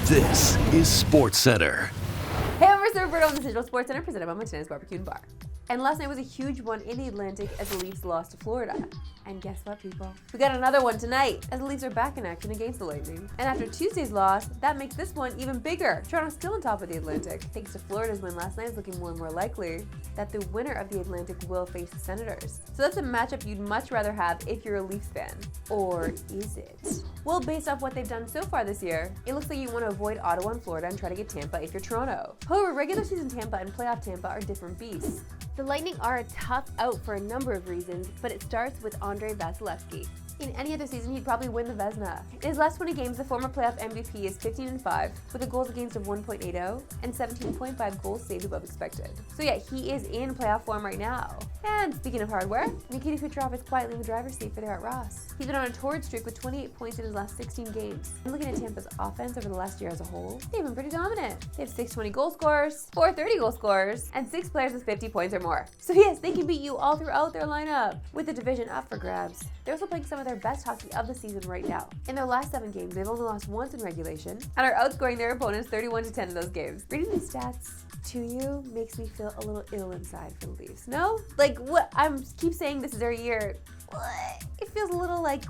This is Sportscentre. Hey, I'm Roberto on the Digital Sportscentre, presented by Montana's Barbecue and Bar. And last night was a huge one in the Atlantic as the Leafs lost to Florida. And guess what, people? We got another one tonight as the Leafs are back in action against the Lightning. And after Tuesday's loss, that makes this one even bigger. Toronto's still on top of the Atlantic. Thanks to Florida's win last night, it's looking more and more likely that the winner of the Atlantic will face the Senators. So that's a matchup you'd much rather have if you're a Leafs fan. Or is it? Well, based off what they've done so far this year, it looks like you want to avoid Ottawa and Florida and try to get Tampa if you're Toronto. However, regular season Tampa and playoff Tampa are different beasts. The Lightning are a tough out for a number of reasons, but it starts with Andrei Vasilevskiy. In any other season, he'd probably win the Vezina. In his last 20 games, the former playoff MVP is 15-5, with a goals against of 1.80 and 17.5 goals saved above expected. So yeah, he is in playoff form right now. And speaking of hardware, Nikita Kucherov is quietly in the driver's seat for the Art Ross. He's been on a torrid streak with 28 points in his last 16 games. And looking at Tampa's offense over the last year as a whole, they've been pretty dominant. They have 6 20 goal scorers, 4 30 goal scorers, and 6 players with 50 points or more. So yes, they can beat you all throughout their lineup, with the division up for grabs. They're also playing some of their best hockey of the season right now. In their last 7 games, they've only lost once in regulation, and are outscoring their opponents 31-10 in those games. Reading these stats to you makes me feel a little ill inside for the Leafs. No? Like, what? Keep saying this is their year. What? It feels a little like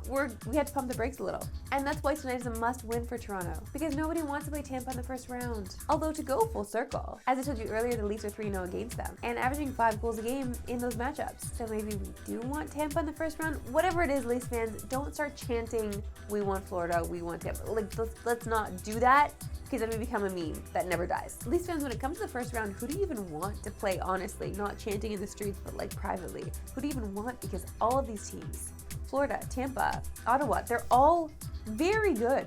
we had to pump the brakes a little. And that's why tonight is a must-win for Toronto, because nobody wants to play Tampa in the first round. Although, to go full circle, as I told you earlier, the Leafs are 3-0 against them, and averaging 5 goals a game in those matchups. So maybe we do want Tampa in the first round. Whatever it is, Leafs fans, don't start chanting, we want Florida, we want Tampa. Like, let's not do that, because then we become a meme that never dies. Leafs fans, when it comes to the first round, who do you even want to play honestly? Not chanting in the streets, but like privately. Who do you even want? Because all of these teams, Florida, Tampa, Ottawa, they're all very good.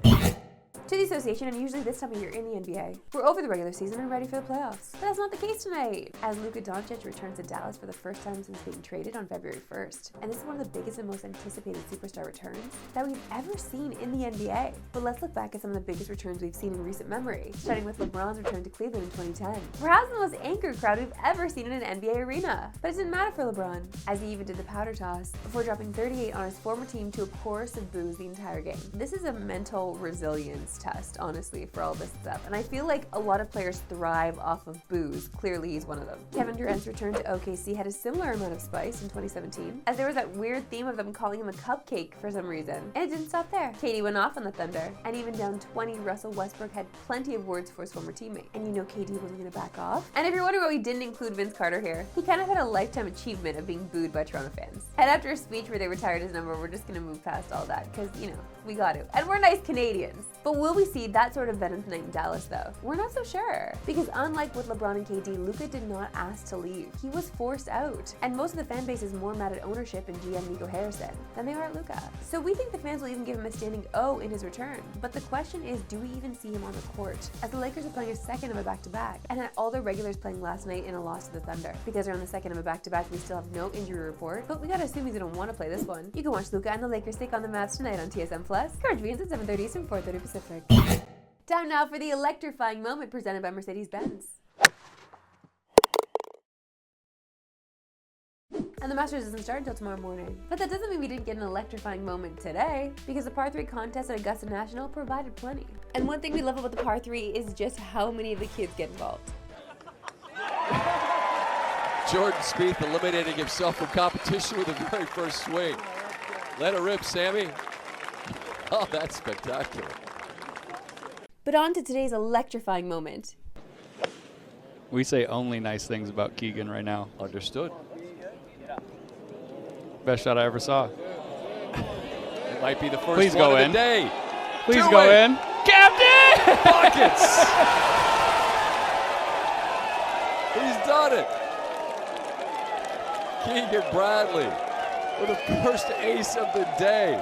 To the association, and usually this time of year in the NBA, we're over the regular season and ready for the playoffs. But that's not the case tonight, as Luka returns to Dallas for the first time since being traded on February 1st. And this is one of the biggest and most anticipated superstar returns that we've ever seen in the NBA. But let's look back at some of the biggest returns we've seen in recent memory, starting with LeBron's return to Cleveland in 2010. Perhaps the most anchored crowd we've ever seen in an NBA arena. But it didn't matter for LeBron, as he even did the powder toss before dropping 38 on his former team to a chorus of boos the entire game. This is a mental resilience test, honestly, for all this stuff. And I feel like a lot of players thrive off of boos. Clearly, he's one of them. Kevin Durant's return to OKC had a similar amount of spice in 2017, as there was that weird theme of them calling him a cupcake for some reason. And it didn't stop there. KD went off on the Thunder, and even down 20, Russell Westbrook had plenty of words for his former teammate. And you know KD wasn't gonna back off. And if you're wondering why we didn't include Vince Carter here, he kind of had a lifetime achievement of being booed by Toronto fans. And after a speech where they retired his number, we're just gonna move past all that, because, you know, we got to. And we're nice Canadians. But will we see that sort of venom tonight in Dallas, though? We're not so sure. Because unlike with LeBron and KD, Luka did not ask to leave. He was forced out. And most of the fan base is more mad at ownership and GM Nico Harrison than they are at Luka. So we think the fans will even give him a standing O in his return. But the question is, do we even see him on the court? As the Lakers are playing a second of a back-to-back, and had all the regulars playing last night in a loss to the Thunder. Because they're on the second of a back-to-back, we still have no injury report. But we gotta assume he's gonna want to play this one. You can watch Luka and the Lakers take on the Mavs tonight on TSN+. Coverage begins at 7:30 Eastern, 4:30 Pacific. Time now for the electrifying moment presented by Mercedes-Benz. And the Masters doesn't start until tomorrow morning. But that doesn't mean we didn't get an electrifying moment today, because the par 3 contest at Augusta National provided plenty. And one thing we love about the par 3 is just how many of the kids get involved. Jordan Spieth eliminating himself from competition with the very first swing. Let it rip, Sammy. Oh, that's spectacular. But on to today's electrifying moment. We say only nice things about Keegan right now. Understood. Best shot I ever saw. It might be the first Please one go of in. the day. Please go in. Captain! Buckets! He's done it. Keegan Bradley with the first ace of the day.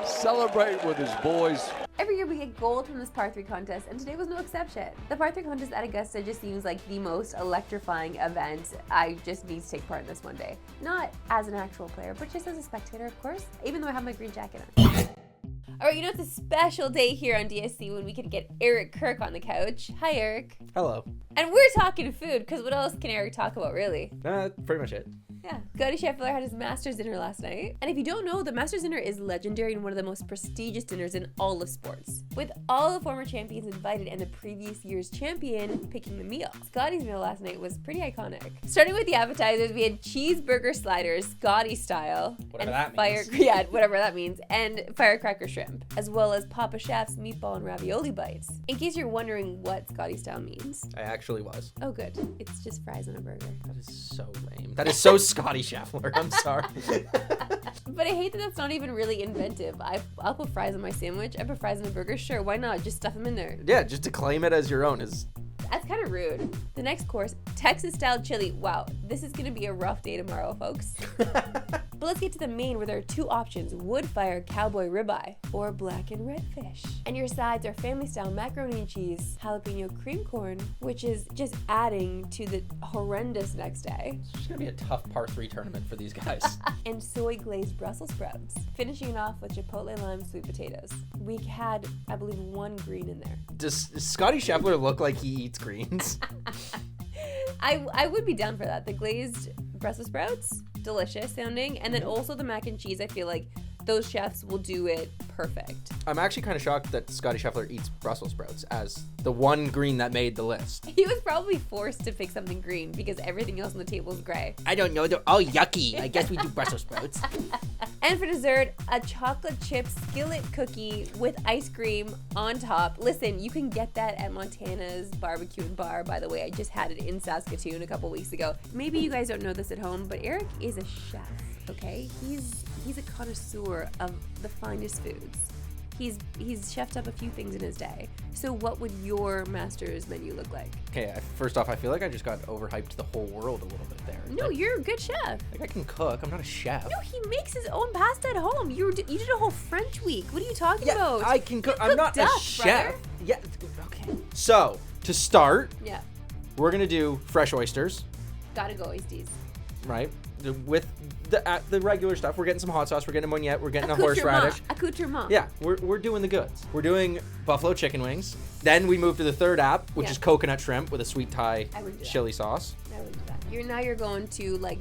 Celebrating with his boys. Every year we get gold from this par 3 contest, and today was no exception. The par 3 contest at Augusta just seems like the most electrifying event. I just need to take part in this one day. Not as an actual player, but just as a spectator, of course, even though I have my green jacket on. All right, you know, it's a special day here on DSC when we could get Eric Kirk on the couch. Hi, Eric. Hello. And we're talking food, because what else can Eric talk about, really? Pretty much it. Yeah. Scottie Scheffler had his Masters dinner last night. And if you don't know, the Masters dinner is legendary and one of the most prestigious dinners in all of sports. With all the former champions invited and the previous year's champion picking the meal. Scottie's meal last night was pretty iconic. Starting with the appetizers, we had cheeseburger sliders, Scottie style. Whatever and that means. Yeah, whatever that means. And firecracker shrimp, as well as Papa Chef's meatball and ravioli bites. In case you're wondering what Scottie style means. I actually was. Oh, good. It's just fries on a burger. That is so lame. That is so Scottie Scheffler. I'm sorry. But I hate that that's not even really inventive. I'll put fries on my sandwich. I put fries on a burger. Sure, why not? Just stuff them in there. Yeah, just to claim it as your own is... That's kind of rude. The next course, Texas-style chili. Wow, this is going to be a rough day tomorrow, folks. But let's get to the main, where there are two options: wood-fired cowboy ribeye or black and red fish. And your sides are family-style macaroni and cheese, jalapeno cream corn, which is just adding to the horrendous next day, It's going to be a tough par 3 tournament for these guys. and soy-glazed Brussels sprouts. Finishing it off with chipotle lime sweet potatoes. We had, I believe, one green in there. Does Scottie Scheffler look like he eats greens? I would be down for that. The glazed Brussels sprouts, delicious sounding. And then also the mac and cheese, I feel like those chefs will do it perfect. I'm actually kind of shocked that Scottie Scheffler eats Brussels sprouts as the one green that made the list. He was probably forced to pick something green because everything else on the table is gray. I don't know. They're all yucky. I guess we do Brussels sprouts. And for dessert, a chocolate chip skillet cookie with ice cream on top. Listen, you can get that at Montana's Barbecue and Bar, by the way. I just had it in Saskatoon a couple weeks ago. Maybe you guys don't know this at home, but Eric is a chef, okay? He's a connoisseur of the finest foods. He's chefed up a few things in his day. So what would your master's menu look like? Okay, first off, I feel like I just got overhyped to the whole world a little bit there. No, Like, you're a good chef. I can cook. I'm not a chef. No, he makes his own pasta at home. You did a whole French week. What are you talking Yeah, about? I can cook. You I'm not a duck, chef. brother. Yeah, okay. So, to start, Yeah, we're going to do fresh oysters, gotta go Oystees. right? With the regular stuff. We're getting some hot sauce. We're getting a moniette. We're getting a horseradish. Accoutrement. Yeah, we're doing the goods. We're doing buffalo chicken wings. Then we move to the third app, which Yeah. is coconut shrimp with a sweet Thai I would do that. chili sauce. I would do that. Now you're going to, like,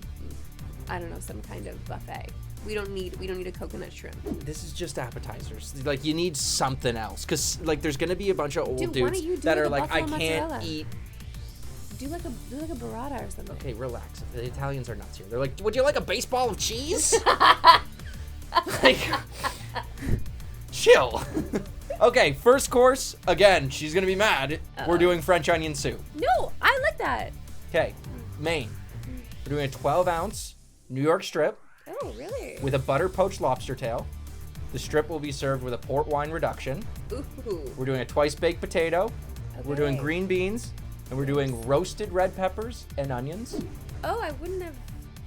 I don't know, some kind of buffet. We don't need a coconut shrimp. This is just appetizers. Like, you need something else, because like there's gonna be a bunch of old Dude, why dudes don't you do that like are a like, I buffalo can't mozzarella? eat. Do like a burrata or something. Okay, relax. The Italians are nuts here. They're like, would you like a baseball of cheese? Like, chill. Okay, first course. Again, she's gonna be mad. We're doing French onion soup. No, I like that. Okay, main. We're doing a 12-ounce New York strip Oh, really? with a butter poached lobster tail. The strip will be served with a port wine reduction. Ooh. We're doing a twice baked potato. We're doing Okay. green beans. And we're doing roasted red peppers and onions. Oh, I wouldn't have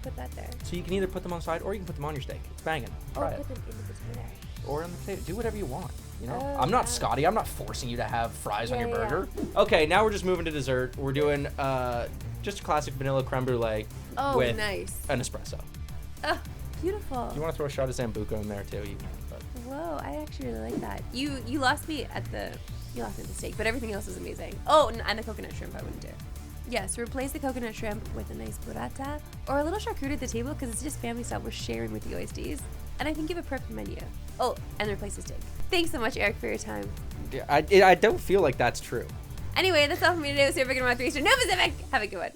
put that there. So you can either put them on the side or you can put them on your steak. It's banging. Try it. Put them in the potato. Or on the potato. Do whatever you want. You know? Oh, I'm not yeah. Scottie. I'm not forcing you to have fries on Yeah, your yeah, burger. Okay, now we're just moving to dessert. We're doing just a classic vanilla creme brulee Oh, with nice. an espresso. Oh, beautiful. If you want to throw a shot of Sambuca in there too, you can. But Whoa, I actually really like that. You lost me at the steak, but everything else is amazing. Oh, and the coconut shrimp I wouldn't do. Yes, replace the coconut shrimp with a nice burrata or a little charcuterie at the table because it's just family style. We're sharing with the Oystees. And I think you have a perfect menu. Oh, and replace the steak. Thanks so much, Eric, for your time. I don't feel like that's true. Anyway, that's all for me today. We'll see you again tomorrow at 3 Eastern. No Pacific. Have a good one.